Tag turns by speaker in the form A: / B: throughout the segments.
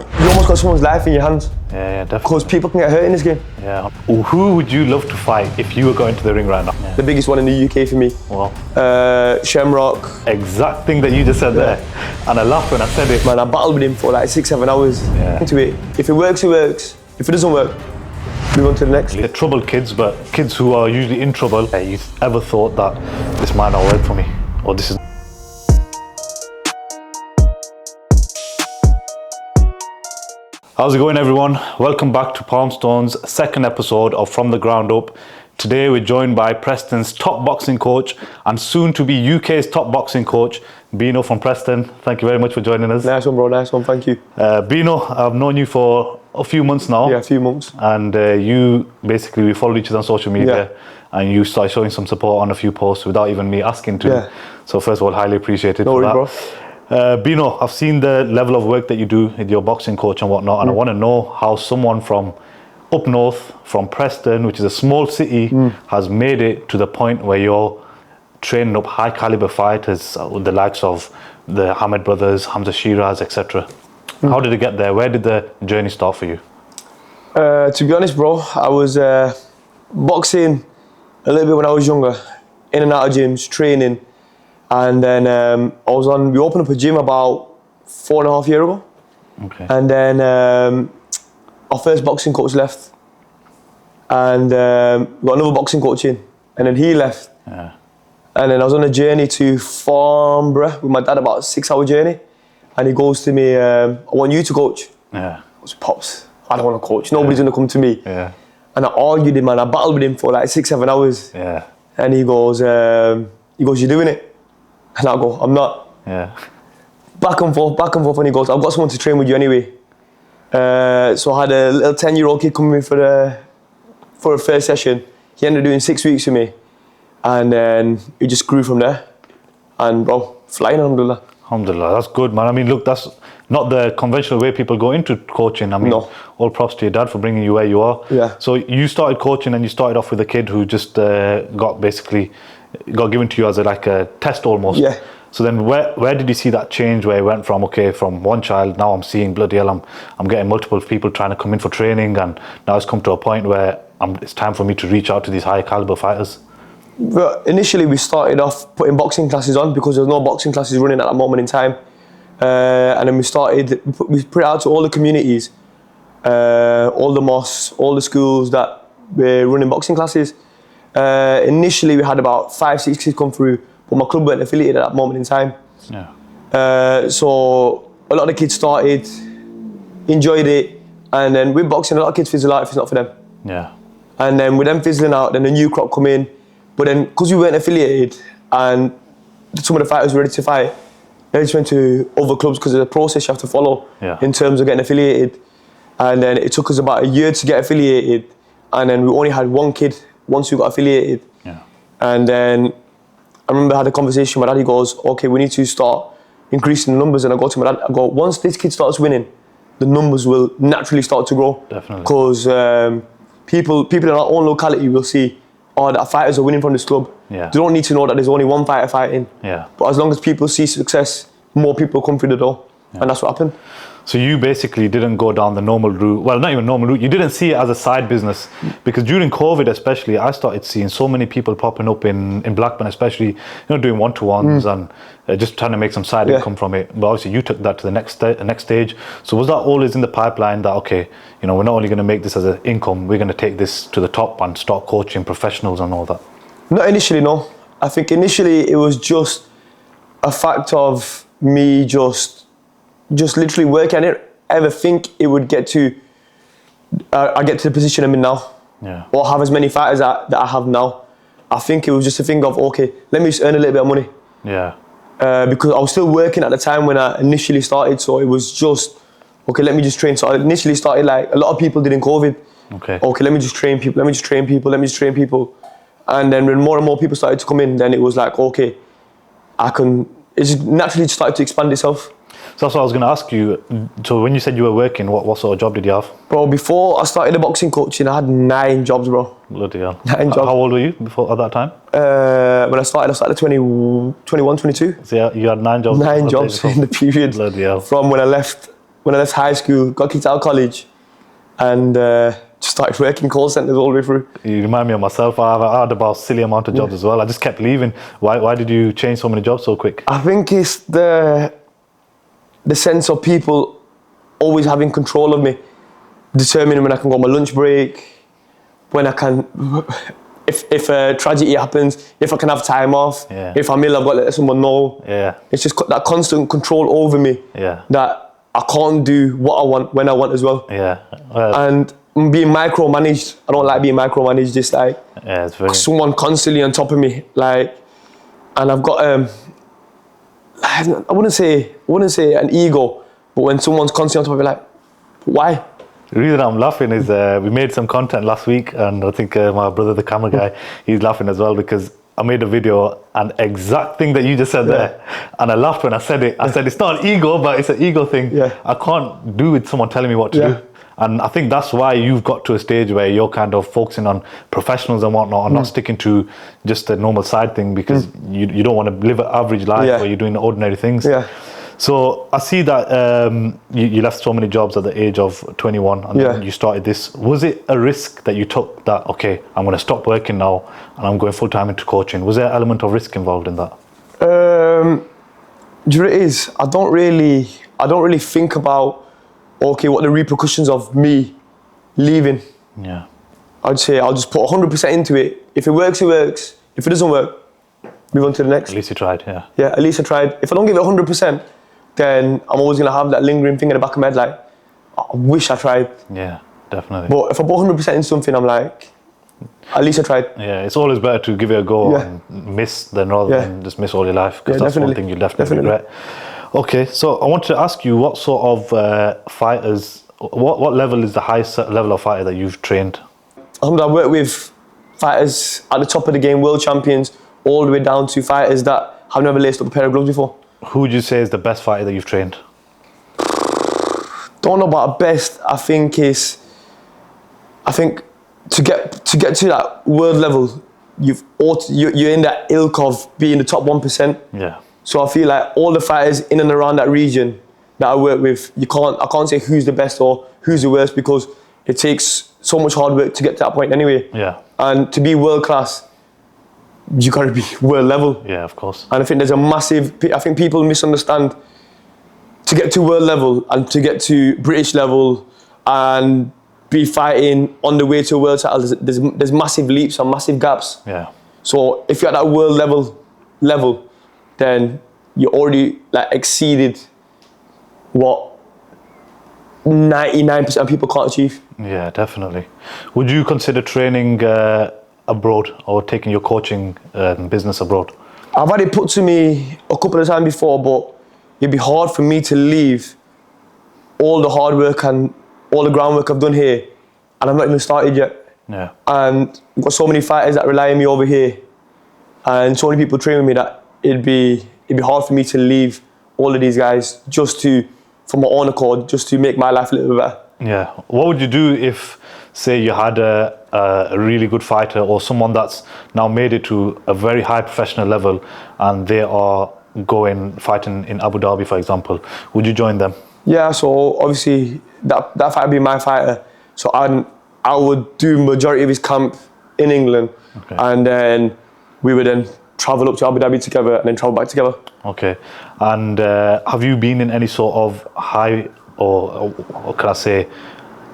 A: You almost got someone's life in your hands.
B: Yeah, definitely.
A: Because people can get hurt in this game.
B: Yeah. Who would you love to fight if you were going to the ring right now? Yeah.
A: The biggest one in the UK for me.
B: Wow.
A: Shamrock.
B: Exact thing that you just said there. And I laughed when I said it.
A: Man, I battled with him for like 6-7 hours.
B: Yeah.
A: Into it. If it works, it works. If it doesn't work, move on to the next.
B: They're troubled kids, but kids who are usually in trouble. You ever thought that this might not work for me? Or this is... How's it going, everyone? Welcome back to Poundstone's second episode of From the Ground Up. Today we're joined by Preston's top boxing coach and soon to be UK's top boxing coach, Beano from Preston. Thank you very much for joining us.
A: Nice one, bro. Nice one. Thank you.
B: Beano, I've known you for a few months now.
A: Yeah, a few months.
B: And we followed each other on social media, and you started showing some support on a few posts without even me asking to.
A: Yeah.
B: So first of all, highly appreciated
A: No
B: for
A: worries,
B: that.
A: bro.
B: Bino, I've seen the level of work that you do with your boxing coach and whatnot, and I want to know how someone from up north, from Preston, which is a small city, has made it to the point where you're training up high caliber fighters with the likes of the Hamid brothers, Hamza Shiraz, etc. How did it get there? Where did the journey start for you?
A: To be honest, bro, I was boxing a little bit when I was younger, in and out of gyms, training. And then we opened up a gym about 4.5 years ago.
B: Okay.
A: And then our first boxing coach left. And we got another boxing coach in. And then he left.
B: Yeah.
A: And then I was on a journey to Farnborough with my dad, about a 6-hour journey. And he goes to me, I want you to coach.
B: Yeah.
A: I was, Pops, I don't want to coach. Nobody's going to come to me.
B: Yeah.
A: And I argued him, man. I battled with him for like 6-7 hours.
B: Yeah.
A: And he goes, you're doing it? And I go, I'm not.
B: Yeah.
A: Back and forth, and he goes, I've got someone to train with you anyway. So I had a little 10-year-old kid coming in for a first session. He ended up doing 6 weeks with me. And then it just grew from there. And bro, flying, alhamdulillah.
B: Alhamdulillah, that's good, man. I mean, look, that's not the conventional way people go into coaching. I mean, all props to your dad for bringing you where you are.
A: Yeah.
B: So you started coaching and you started off with a kid who just got given to you as a test almost.
A: Yeah.
B: So then where did you see that change where it went from, okay, from one child, now I'm seeing, bloody hell, I'm getting multiple people trying to come in for training, and now it's come to a point where it's time for me to reach out to these high caliber fighters?
A: But initially we started off putting boxing classes on because there's no boxing classes running at that moment in time. And then we put it out to all the communities, all the mosques, all the schools that were running boxing classes. Initially we had about 5-6 kids come through, but my club weren't affiliated at that moment in time.
B: Yeah.
A: So a lot of the kids started, enjoyed it, and then with boxing a lot of kids fizzle out if it's not for them.
B: Yeah.
A: And then with them fizzling out, then the new crop come in. But then because we weren't affiliated and some of the fighters were ready to fight, they just went to other clubs because there's a process you have to follow in terms of getting affiliated. And then it took us about a year to get affiliated, and then we only had one kid once we got affiliated.
B: Yeah.
A: And then I remember I had a conversation with my dad. He goes, okay, we need to start increasing the numbers. And I go to my dad, I go, once this kid starts winning, the numbers will naturally start to grow.
B: Definitely.
A: Because people in our own locality will see, oh, that fighters are winning from this club.
B: Yeah.
A: They don't need to know that there's only one fighter fighting.
B: Yeah.
A: But as long as people see success, more people come through the door. Yeah. And that's what happened.
B: So you basically didn't go down the normal route, well, not even normal route, you didn't see it as a side business, because during COVID especially, I started seeing so many people popping up in Blackburn especially, doing one-to-ones and just trying to make some side income from it. But obviously you took that to the next stage. So was that always in the pipeline that, okay, we're not only going to make this as an income, we're going to take this to the top and start coaching professionals and all that?
A: Not initially, no. I think initially it was just a fact of me just literally working. I didn't ever think it would get to I get to the position I'm in now, or have as many fighters that I have now. I think it was just a thing of, okay, let me just earn a little bit of money.
B: Yeah.
A: Because I was still working at the time when I initially started, so it was just, okay, let me just train. So I initially started like a lot of people did in COVID. Okay, let me just train people, and then when more and more people started to come in, then it was like, okay, it just naturally started to expand itself.
B: So that's what I was going to ask you. So when you said you were working, what sort of job did you have?
A: Bro, before I started the boxing coaching, I had 9 jobs, bro.
B: Bloody hell.
A: 9 jobs.
B: How old were you before at that time?
A: When I started 21, 22.
B: So yeah, you had 9 jobs?
A: 9 jobs in the period.
B: Bloody hell.
A: From when I left when I left high school, got kicked out of college, and just started working call centers all the way through.
B: You remind me of myself. I had about a silly amount of jobs as well. I just kept leaving. Why did you change so many jobs so quick?
A: I think it's the sense of people always having control of me, determining when I can go on my lunch break, when I can, if a tragedy happens, if I can have time off, if I'm ill, I've got to let someone know.
B: Yeah.
A: It's just that constant control over me that I can't do what I want when I want as well.
B: Yeah.
A: And being micromanaged, I don't like being micromanaged. Just like
B: it's very...
A: someone constantly on top of me, like, and I've got I wouldn't say an ego, but when someone's constantly on top of me, like, why?
B: The reason I'm laughing is we made some content last week, and I think my brother, the camera guy, he's laughing as well because I made a video and exact thing that you just said there, and I laughed when I said it. I said it's not an ego, but it's an ego thing. I can't do with someone telling me what to do. And I think that's why you've got to a stage where you're kind of focusing on professionals and whatnot, and not sticking to just the normal side thing, because you don't want to live an average life where you're doing ordinary things. So I see that you left so many jobs at the age of 21, and then you started this. Was it a risk that you took that, okay, I'm going to stop working now and I'm going full time into coaching? Was there an element of risk involved in that?
A: Do you know what it is? I don't really think about, okay, what the repercussions of me leaving. I'd say I'll just put 100% into it. If it works, it works. If it doesn't work, move on to the next.
B: At least you tried,
A: Yeah, at least I tried. If I don't give it 100%, then I'm always gonna have that lingering thing in the back of my head, like, I wish I tried.
B: Yeah, definitely.
A: But if I put 100% in something, I'm like, at least I tried.
B: Yeah, it's always better to give it a go and miss than rather than just miss all your life, because that's one thing you definitely regret. Okay, so I want to ask you, what sort of fighters, what level is the highest level of fighter that you've trained?
A: I've worked with fighters at the top of the game, world champions, all the way down to fighters that have never laced up a pair of gloves before.
B: Who would you say is the best fighter that you've trained?
A: Don't know about best. I think to get to that world level, you're in that ilk of being the top 1%.
B: Yeah.
A: So I feel like all the fighters in and around that region that I work with, I can't say who's the best or who's the worst, because it takes so much hard work to get to that point anyway.
B: Yeah.
A: And to be world class, you got to be world level.
B: Yeah, of course.
A: And I think there's a massive, I think people misunderstand, to get to world level and to get to British level and be fighting on the way to a world title, there's massive leaps and massive gaps.
B: Yeah.
A: So if you're at that world level, then you already like exceeded what 99% of people can't achieve.
B: Yeah, definitely. Would you consider training abroad or taking your coaching business abroad?
A: I've had it put to me a couple of times before, but it'd be hard for me to leave all the hard work and all the groundwork I've done here, and I'm not even started yet.
B: Yeah. And
A: I've got so many fighters that rely on me over here, and so many people train with me that it'd be hard for me to leave all of these guys just to, for my own accord, just to make my life a little bit better.
B: Yeah. What would you do if, say, you had a really good fighter or someone that's now made it to a very high professional level and they are fighting in Abu Dhabi, for example? Would you join them? Yeah,
A: so obviously that fighter would be my fighter. So I would do majority of his camp in England, and then we would then travel up to Abu Dhabi together and then travel back together.
B: Okay. And have you been in any sort of high, or can I say,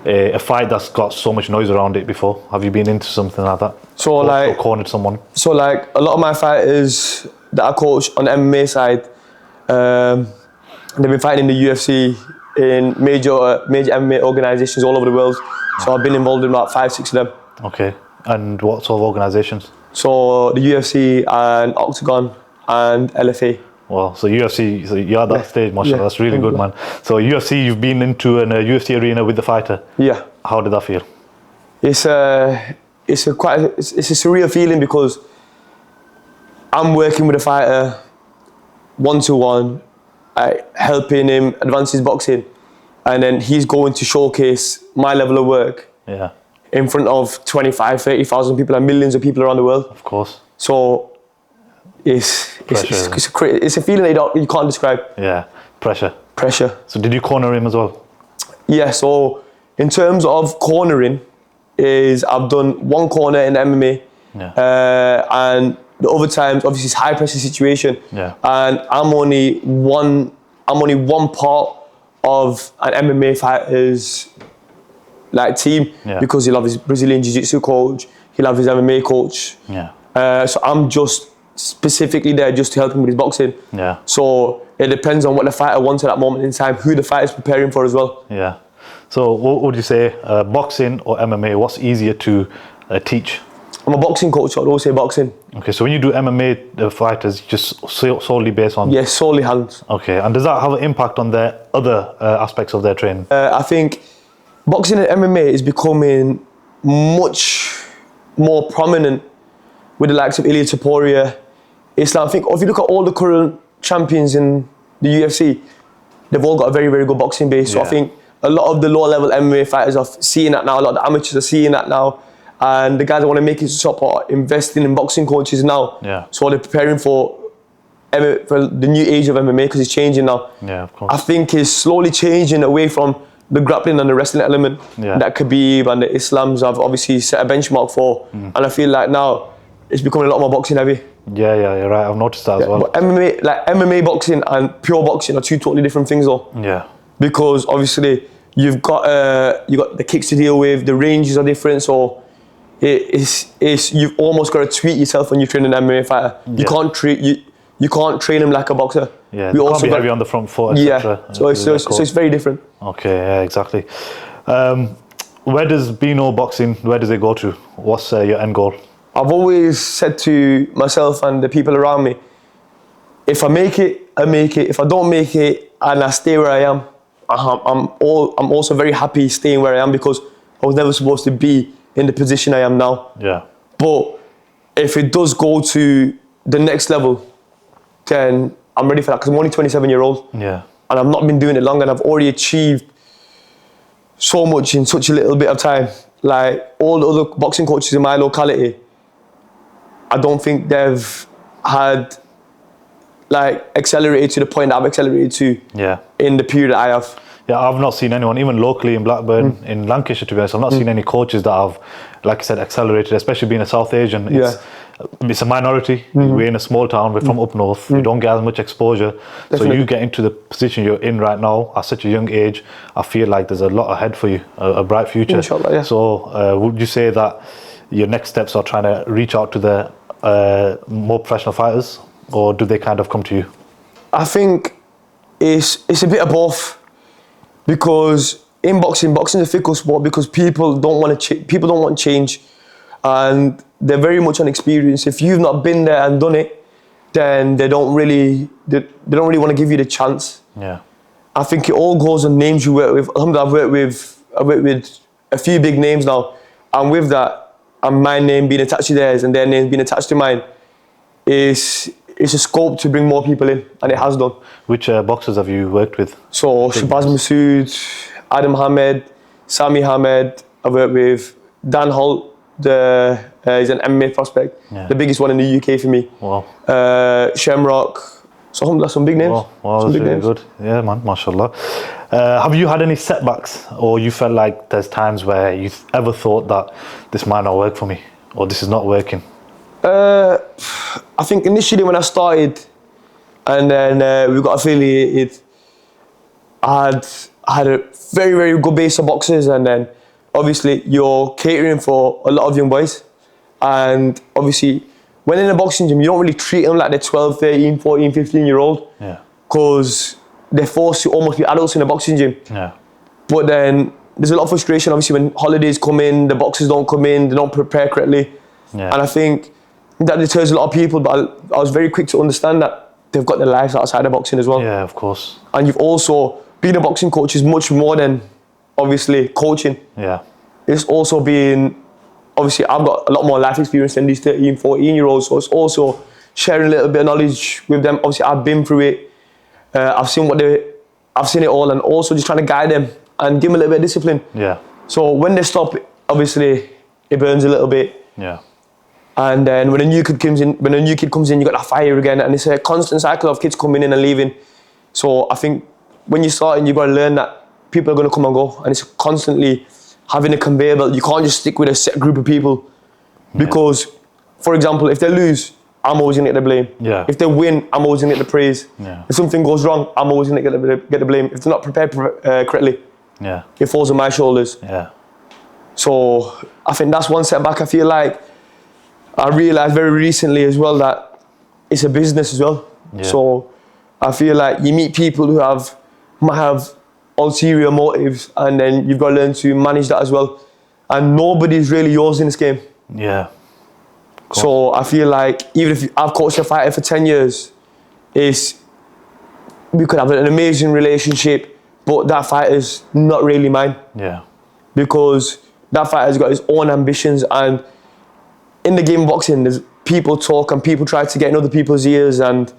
B: a fight that's got so much noise around it before? Have you been into something like that?
A: So
B: or cornered someone?
A: So like a lot of my fighters that I coach on the MMA side, they've been fighting in the UFC, in major MMA organisations all over the world. So I've been involved in about 5-6 of them.
B: Okay. And what sort of organisations?
A: So the UFC and Octagon and LFA.
B: Well, so UFC, so you're at that stage, mashallah, that's really good, man. So UFC, you've been into a UFC arena with the fighter.
A: Yeah.
B: How did that feel?
A: It's a surreal feeling, because I'm working with a fighter one-to-one, helping him advance his boxing, and then he's going to showcase my level of work in front of 25, 30,000 people and millions of people around the world.
B: Of course.
A: So it's a feeling that you can't describe.
B: Yeah, pressure.
A: Pressure.
B: So did you corner him as well?
A: Yeah, so in terms of cornering, I've done one corner in MMA, and the other times obviously it's high pressure situation, and I'm only one part of an MMA fighter's like team, because he'll have his Brazilian Jiu-Jitsu coach, he'll have his MMA coach. So I'm just specifically there just to help him with his boxing. So it depends on what the fighter wants at that moment in time, who the fighter's preparing for as well.
B: So what would you say, boxing or MMA, what's easier to teach?
A: I'm a boxing coach, so I'd always say boxing.
B: Okay, so when you do MMA fighters, just solely based on...
A: Yes, solely hands.
B: Okay, and does that have an impact on their other aspects of their training?
A: I think boxing and MMA is becoming much more prominent with the likes of Ilya Topuria. I think if you look at all the current champions in the UFC, they've all got a very, very good boxing base. So I think a lot of the lower-level MMA fighters are seeing that now. A lot of the amateurs are seeing that now. And the guys that want to make it to top are investing in boxing coaches now. So they're preparing for the new age of MMA, because it's changing now.
B: Of course.
A: I think it's slowly changing away from the grappling and the wrestling element that Khabib and the Islams have obviously set a benchmark for. And I feel like now it's becoming a lot more boxing heavy.
B: You're right. I've noticed that as well.
A: But MMA boxing and pure boxing are two totally different things, though. Because obviously you've got the kicks to deal with, the ranges are different, so you've almost got to tweak yourself when you train an MMA fighter. You can't train him like a boxer.
B: You also can't be heavy on the front foot, etc.
A: So it's very different.
B: Okay, exactly. Where does Beano boxing, where does it go to? What's your end goal?
A: I've always said to myself and the people around me, if I make it, I make it. If I don't make it and I stay where I am, I'm also very happy staying where I am, because I was never supposed to be in the position I am now. But if it does go to the next level, then I'm ready for that, because I'm only 27-year-old. And I've not been doing it long, and I've already achieved so much in such a little bit of time. Like all the other boxing coaches in my locality, I don't think they've had accelerated to the point that I've accelerated to in the period that I have.
B: I've not seen anyone, even locally in Blackburn, in Lancashire, to be honest, I've not seen any coaches that have, like I said, accelerated, especially being a South Asian. It's a minority. We're in a small town, we're from up north, we don't get as much exposure. So you get into the position you're in right now at such a young age, I feel like there's a lot ahead for you, a bright future.
A: Inshallah,
B: So would you say that your next steps are trying to reach out to the more professional fighters, or do they kind of come to you?
A: I think it's a bit of both, because in boxing is a fickle sport, because people don't want change, and they're very much unexperienced. If you've not been there and done it, then they don't really want to give you the chance. I think it all goes on names you work with. Alhamdulillah, I've worked with a few big names now, and with that, and my name being attached to theirs and their name being attached to mine, it's a scope to bring more people in, and it has done.
B: Which boxers have you worked with?
A: So Shabazz Masood, Adam Hamed, Sami Hamed. I've worked with Dan Holt. He's an MMA prospect, the biggest one in the UK for me. Shamrock. So that's some big names.
B: Wow, that's really good. Yeah, man, mashallah. Have you had any setbacks, or you felt like there's times where you've ever thought that this might not work for me, or this is not working?
A: I think initially when I started, and then we got affiliated, I had a very, very good base of boxers, and then obviously you're catering for a lot of young boys, and obviously when in a boxing gym, you don't really treat them like they're 12, 13, 14, 15-year-old, because they're forced to almost be adults in a boxing gym. But then there's a lot of frustration, obviously, when holidays come in, the boxers don't come in, they don't prepare correctly. And I think that deters a lot of people, but I was very quick to understand that they've got their lives outside of boxing as well.
B: Of course.
A: And you've also, being a boxing coach is much more than, obviously, coaching. It's also being, obviously, I've got a lot more life experience than these 13, 14-year-olds, so it's also sharing a little bit of knowledge with them. Obviously, I've been through it. I've seen it all, and also just trying to guide them and give them a little bit of discipline. So when they stop, obviously, it burns a little bit. And then when a new kid comes in, you got that fire again, and it's a constant cycle of kids coming in and leaving. So I think when you're starting, you've got to learn that people are going to come and go, and it's constantly having a conveyor belt. You can't just stick with a set group of people, because, for example, if they lose, I'm always going to get the blame.
B: Yeah.
A: If they win, I'm always going to get the praise.
B: Yeah.
A: If something goes wrong, I'm always going to get the blame. If they're not prepared correctly,
B: Yeah.
A: it falls on my shoulders.
B: Yeah.
A: So I think that's one setback. I feel like I realised very recently as well that it's a business as well.
B: Yeah.
A: So I feel like you meet people who might have ulterior motives, and then you've got to learn to manage that as well. And nobody's really yours in this game.
B: Yeah.
A: So I feel like even if I've coached a fighter for 10 years, we could have an amazing relationship, but that fighter's not really mine.
B: Yeah.
A: Because that fighter's got his own ambitions, and in the game of boxing, there's people talk and people try to get in other people's ears, and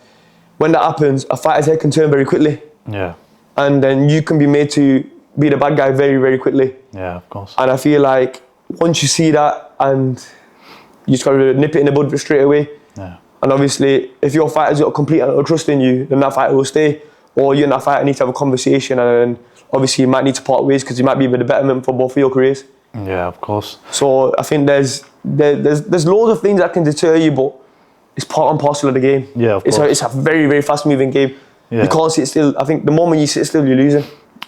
A: when that happens, a fighter's head can turn very quickly.
B: Yeah.
A: And then you can be made to be the bad guy very, very quickly.
B: Yeah, of course.
A: And I feel like once you see that, and you just got to nip it in the bud straight away.
B: Yeah.
A: And obviously, if your fighter's got complete and utter trust in you, then that fighter will stay. Or you and that fighter need to have a conversation, and then obviously you might need to part ways because you might be the betterment for both of your careers.
B: Yeah, of course.
A: So I think there's loads of things that can deter you, but it's part and parcel of the game.
B: Yeah, of course.
A: It's a very, very fast-moving game.
B: Yeah.
A: You can't sit still. I think the moment you sit still, you're losing.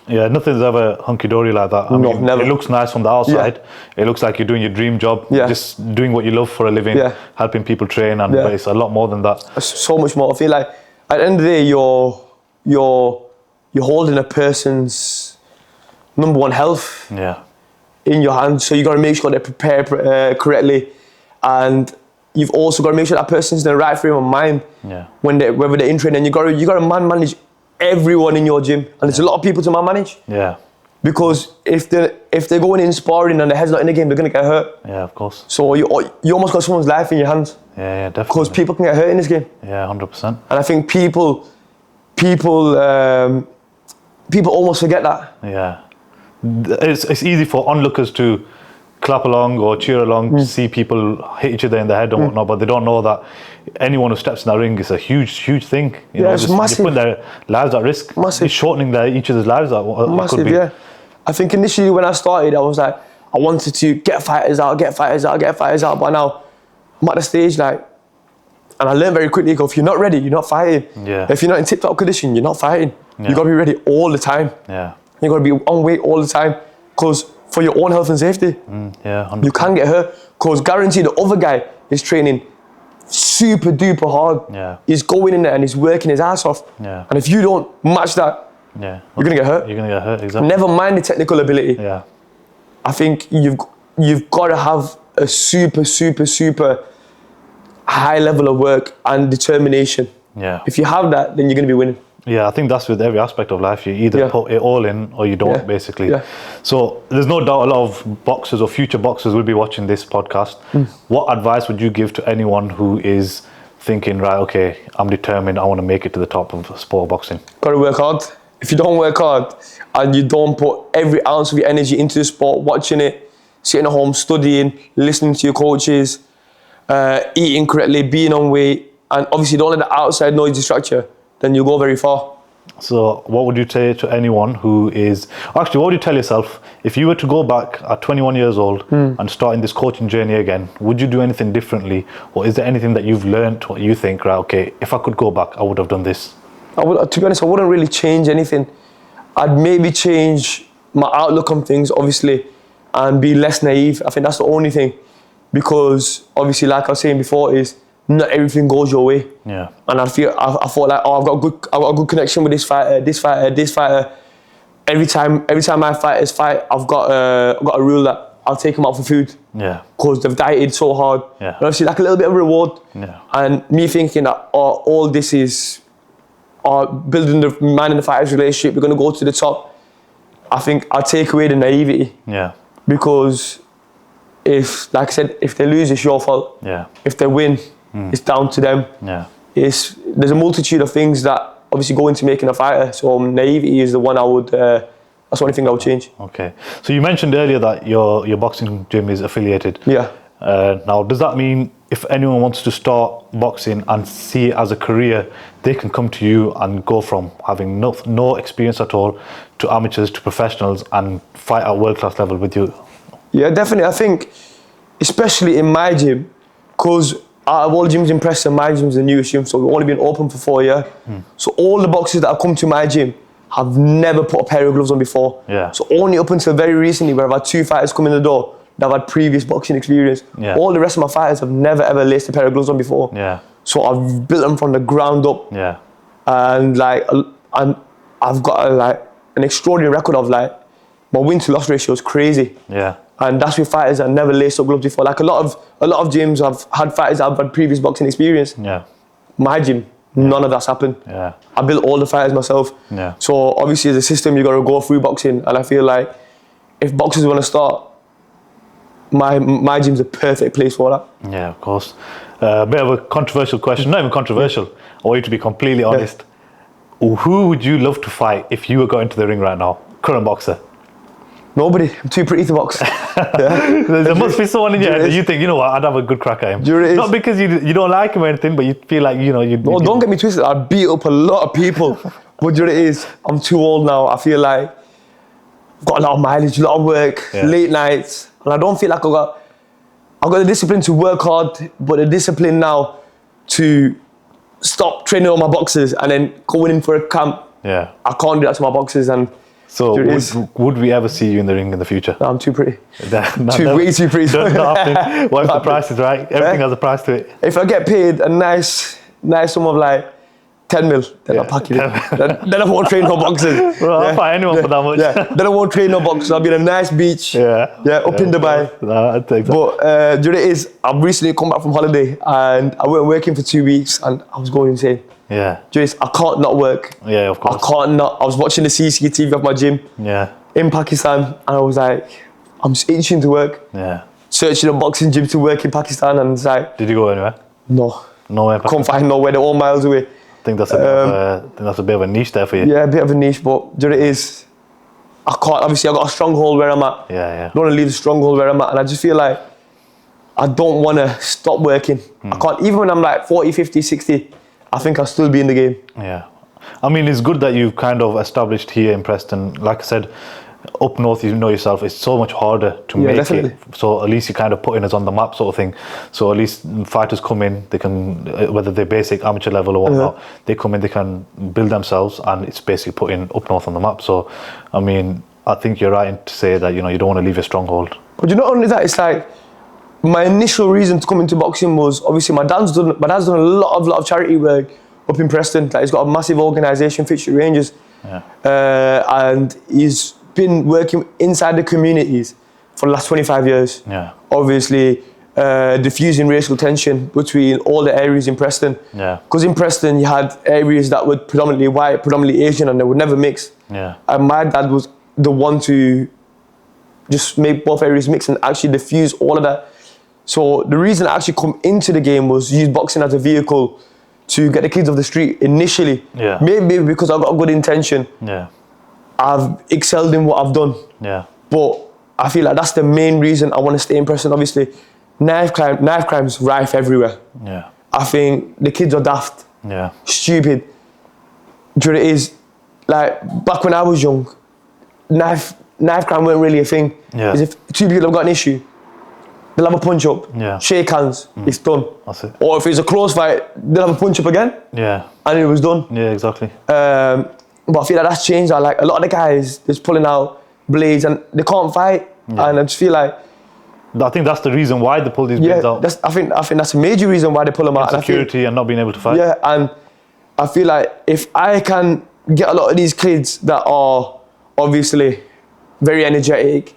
B: Yeah, nothing's ever hunky-dory like that. I mean,
A: never.
B: It looks nice from the outside. It looks like you're doing your dream job, just doing what you love for a living, helping people train, but it's a lot more than that.
A: It's so much more. I feel like at the end of the day, you're holding a person's number one health in your hands. So you got to make sure they're prepared correctly, and you've also got to make sure that person's in the right frame of mind.
B: Yeah.
A: Whether they're in training, you got to manage everyone in your gym, and there's a lot of people to manage.
B: Yeah.
A: Because if they're going in sparring and their head's not in the game, they're gonna get hurt.
B: Yeah, of course.
A: So you almost got someone's life in your hands.
B: Yeah, definitely.
A: Because people can get hurt in this game.
B: Yeah, 100%.
A: And I think people almost forget that.
B: Yeah. It's easy for onlookers to clap along or cheer along to see people hit each other in the head and whatnot, but they don't know that anyone who steps in that ring is a huge thing. You know,
A: it's massive.
B: You're putting their lives at risk.
A: Massive.
B: It's shortening each other's lives.
A: Massive,
B: could be.
A: yeah. I think initially when I started, I was like, I wanted to get fighters out, but now I'm at the stage like, and I learned very quickly, if you're not ready, you're not fighting.
B: Yeah.
A: If you're not in tip-top condition, you're not fighting.
B: Yeah.
A: You got to be ready all the time.
B: Yeah.
A: You got to be on weight all the time, because for your own health and safety.
B: Yeah, 100%.
A: You can get hurt, because guaranteed the other guy is training super duper hard.
B: Yeah.
A: He's going in there and he's working his ass off.
B: Yeah.
A: And if you don't match that,
B: you're
A: gonna get hurt.
B: You're gonna get hurt, exactly.
A: Never mind the technical ability.
B: Yeah.
A: I think you've got to have a super high level of work and determination.
B: Yeah.
A: If you have that, then you're gonna be winning.
B: Yeah, I think that's with every aspect of life. You either put it all in or you don't, basically.
A: Yeah.
B: So there's no doubt a lot of boxers or future boxers will be watching this podcast. What advice would you give to anyone who is thinking, right, okay, I'm determined, I want to make it to the top of sport of boxing?
A: Got to work hard. If you don't work hard and you don't put every ounce of your energy into the sport, watching it, sitting at home, studying, listening to your coaches, eating correctly, being on weight, and obviously don't let the outside noise distract you, then you'll go very far.
B: So what would you say to anyone who is... Actually, what would you tell yourself if you were to go back at 21 years old and starting this coaching journey again? Would you do anything differently? Or is there anything that you've learned what you think, right, okay, if I could go back, I would have done this?
A: To be honest, I wouldn't really change anything. I'd maybe change my outlook on things, obviously, and be less naive. I think that's the only thing. Because obviously, like I was saying before, is not everything goes your way.
B: Yeah.
A: And I thought like, I've got a good connection with this fighter. Every time my fighters fight, I've got a rule that I'll take them out for food.
B: Yeah.
A: Because they've dieted so hard.
B: Yeah.
A: And obviously, like a little bit of reward.
B: Yeah.
A: And me thinking that all this is building the man and the fighter's relationship, we're going to go to the top. I think I'll take away the naivety.
B: Yeah.
A: Because if, like I said, if they lose, it's your fault.
B: Yeah.
A: If they win, it's down to them.
B: Yeah.
A: There's a multitude of things that obviously go into making a fighter. So naivety is the one I would. That's the only thing I would change.
B: Okay. So you mentioned earlier that your boxing gym is affiliated.
A: Yeah.
B: Now, does that mean if anyone wants to start boxing and see it as a career, they can come to you and go from having no experience at all to amateurs to professionals and fight at world-class level with you?
A: Yeah, definitely. I think, especially in my gym, because out of all the gyms in Preston, my gym's the newest gym, so we've only been open for 4 years. So all the boxers that have come to my gym have never put a pair of gloves on before.
B: Yeah.
A: So only up until very recently, where I've had 2 fighters come in the door that have had previous boxing experience.
B: Yeah.
A: All the rest of my fighters have never ever laced a pair of gloves on before.
B: Yeah.
A: So I've built them from the ground up.
B: Yeah.
A: And like, I've got an extraordinary record of like, my win to loss ratio is crazy.
B: Yeah.
A: And that's with fighters that never laced up gloves before. Like a lot of gyms have had fighters that have had previous boxing experience.
B: Yeah.
A: My gym, none of that's happened.
B: Yeah.
A: I built all the fighters myself.
B: Yeah.
A: So obviously as a system, you got to go through boxing. And I feel like if boxers want to start, my gym's a perfect place for that.
B: Yeah, of course. A bit of a controversial question. Not even controversial. I want you to be completely honest. Who would you love to fight if you were going to the ring right now? Current boxer.
A: Nobody. I'm too pretty to box. Yeah.
B: There must be someone in your head that you think, you know what, I'd have a good crack at him. Not because you don't like him or anything, but you feel like, you know,
A: No, don't get me twisted. I beat up a lot of people. But you know what it is? I'm too old now. I feel like I've got a lot of mileage, a lot of work, late nights. And I don't feel like I've got the discipline to work hard, but the discipline now to stop training all my boxers and then going in for a camp.
B: Yeah.
A: I can't do that to my boxers. And
B: so would we ever see you in the ring in the future?
A: No, I'm too pretty.
B: Way too pretty. Not happening. What if the price is right? Everything has a price to it.
A: If I get paid a nice sum of like 10 mil, then I'll pack it in. Then I won't train no boxers.
B: Bro, I'll fight anyone for that much.
A: Then I won't train no boxers. I'll be in a nice beach. Up in Dubai.
B: No, I'd take that.
A: But do you know what it is? I've recently come back from holiday and I went working for 2 weeks and I was going insane.
B: Yeah.
A: Do you know, I can't not work.
B: Yeah, of course.
A: I can't not. I was watching the CCTV of my gym in Pakistan and I was like, I'm just itching to work.
B: Yeah.
A: Searching a boxing gym to work in Pakistan and it's like...
B: Did you go anywhere?
A: No.
B: Nowhere?
A: Couldn't find nowhere. They're all miles away.
B: I think that's a bit of a niche there for you.
A: Yeah, a bit of a niche, but do you know what it is? I can't, obviously I got a stronghold where I'm at.
B: Yeah.
A: I don't want to leave the stronghold where I'm at, and I just feel like I don't want to stop working. I can't, even when I'm like 40, 50, 60, I think I'll still be in the game.
B: Yeah. I mean, it's good that you've kind of established here in Preston. Like I said, up north, you know yourself, it's so much harder to make it. So at least you kind of putting us on the map sort of thing. So at least fighters come in, they can, whether they're basic, amateur level or whatnot, they come in, they can build themselves and it's basically putting up north on the map. So, I mean, I think you're right to say that, you know, you don't want to leave your stronghold.
A: But you not only that, it's like, my initial reason to come into boxing was, obviously my dad's done a lot of charity work up in Preston. Like, he's got a massive organisation, Fitchery Rangers. And he's been working inside the communities for the last 25 years. Obviously diffusing racial tension between all the areas in Preston. Because in Preston you had areas that were predominantly white, predominantly Asian, and they would never mix. And my dad was the one to just make both areas mix and actually diffuse all of that. So the reason I actually come into the game was use boxing as a vehicle to get the kids off the street initially. Maybe because I've got a good intention. I've excelled in what I've done. But I feel like that's the main reason I want to stay in Preston. Obviously, knife crime's rife everywhere. I think the kids are daft, stupid. Do you know what it is? Like, back when I was young, knife crime weren't really a thing. Because if two people have got an issue, they'll have a punch up, shake hands, it's done.
B: That's it.
A: Or if it's a close fight, they'll have a punch up again, and it was done.
B: Exactly.
A: But I feel like that's changed. Like, a lot of the guys just pulling out blades and they can't fight, and I just feel like
B: I think that's the reason why they pull these blades out.
A: I think that's a major reason why they pull them out.
B: Insecurity and not being able to fight.
A: And I feel like if I can get a lot of these kids that are obviously very energetic,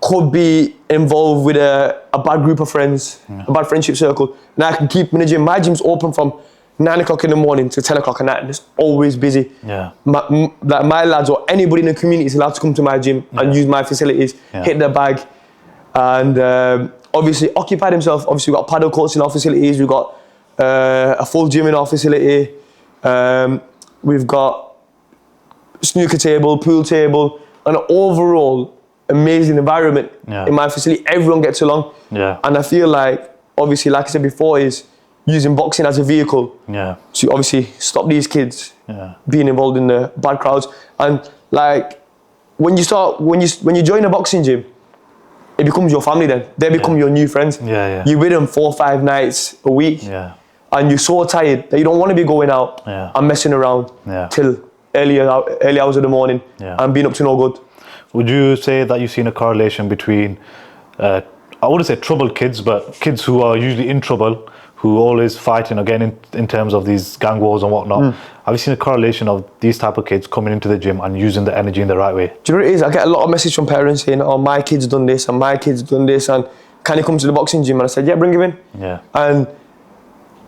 A: could be involved with a bad group of friends, a bad friendship circle, and I can keep managing. My gym's open from 9 o'clock in the morning to 10 o'clock at night, and it's always busy. My lads or anybody in the community is allowed to come to my gym and use my facilities, hit their bag, and obviously occupy themselves. Obviously, we've got paddle courts in our facilities, we've got a full gym in our facility, we've got snooker table, pool table, and overall, amazing environment
B: Yeah.
A: in my facility. Everyone gets along.
B: Yeah.
A: And I feel like, obviously, like I said before, is using boxing as a vehicle
B: Yeah.
A: to obviously stop these kids
B: Yeah.
A: being involved in the bad crowds. And like when you join a boxing gym, it becomes your family then. They become your new friends.
B: Yeah, yeah.
A: You're with them 4 or 5 nights a week.
B: Yeah.
A: And you're so tired that you don't want to be going out
B: Yeah.
A: and messing around
B: Yeah.
A: till early hours of the morning
B: Yeah.
A: and being up to no good.
B: Would you say that you've seen a correlation between, I wouldn't say troubled kids, but kids who are usually in trouble, who always fighting again in terms of these gang wars and whatnot? Have you seen a correlation of these type of kids coming into the gym and using the energy in the right way?
A: Do you know what it is? I get a lot of messages from parents saying, oh, my kid's done this and my kid's done this, and can he come to the boxing gym? And I said, yeah, bring him in.
B: Yeah.
A: And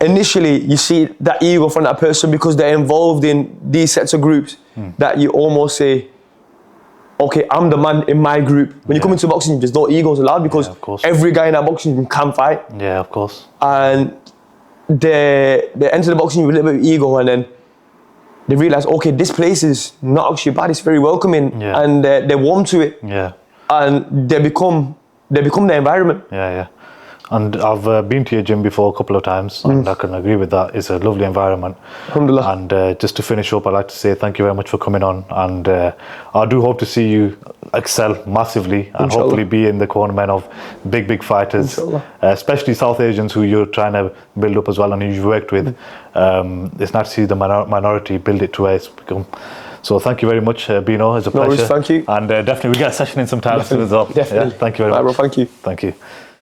A: initially you see that ego from that person because they're involved in these sets of groups that you almost say, okay, I'm the man in my group. When you come into boxing gym, there's no egos allowed because
B: of course.
A: every guy in that boxing gym can fight.
B: Yeah, of course.
A: And they enter the boxing gym with a little bit of ego, and then they realize, okay, this place is not actually bad, it's very welcoming,
B: Yeah.
A: and they're warm to it,
B: Yeah.
A: and they become the environment.
B: Yeah, yeah. And I've been to your gym before a couple of times, and I can agree with that. It's a lovely environment.
A: Alhamdulillah.
B: And just to finish up, I'd like to say thank you very much for coming on. And I do hope to see you excel massively and
A: Inshallah.
B: hopefully be in the cornermen of big fighters,
A: Inshallah.
B: Especially South Asians who you're trying to build up as well and who you've worked with. It's nice to see the minority build it to where it's become. So thank you very much, Beano. It's a
A: No
B: pleasure.
A: worries, thank you.
B: And definitely we get a session in some time soon as well.
A: Definitely.
B: Yeah, thank you very
A: Right,
B: much.
A: bro, thank you.
B: Thank you.